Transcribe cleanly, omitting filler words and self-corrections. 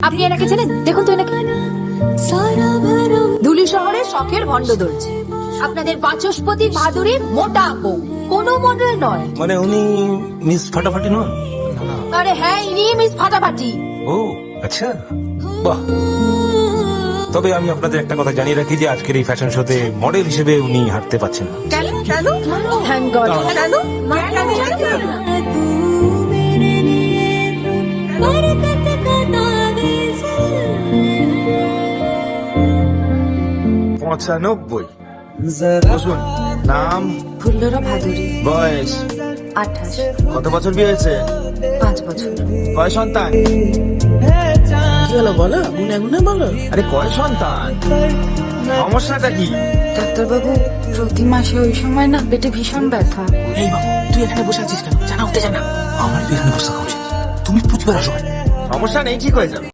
আপনি এনাকে চেনেন? দেখুন তো এনাকে। ধুলি শহরে শখের ভণ্ড ধরছে। আপনাদের বাচস্পতি ভাদুরী মোটা বউ, কোনো মডেল নয়। মানে উনি মিস ফাটাফাটি নন? আরে হ্যাঁ, ইনি মিস ফাটাফাটি। ও আচ্ছা, বাহ। তবে আমি আপনাদের একটা কথা জানিয়ে রাখি যে আজকের এই ফ্যাশন শোতে মডেল হিসেবে উনি হাঁটতে পাচ্ছেন না। কেন? Thank god. কেন? পঁচানব্বই। বসুন। নাম? ফুল্লরা ভাদুরী। বয়স? 28। কত বছর বিয়ে হয়েছে? 5 বছর। কয় সন্তান? কি হলো বলো, গুনে গুনে বলো। আরে কয় সন্তান? সমস্যাটা কি? ডাক্তারবাবু, প্রতি মাসে ওই সময় না পেটে ভীষণ ব্যথা। এই বাবু, তুই এখানে বসে আছিস কেন? জানা উঠতে জানা। আমার তুই এখানে বসে থাকা উচিত। তুমি প্রতিবার আসো। সমস্যা নেই, ঠিক হয়ে যাবে।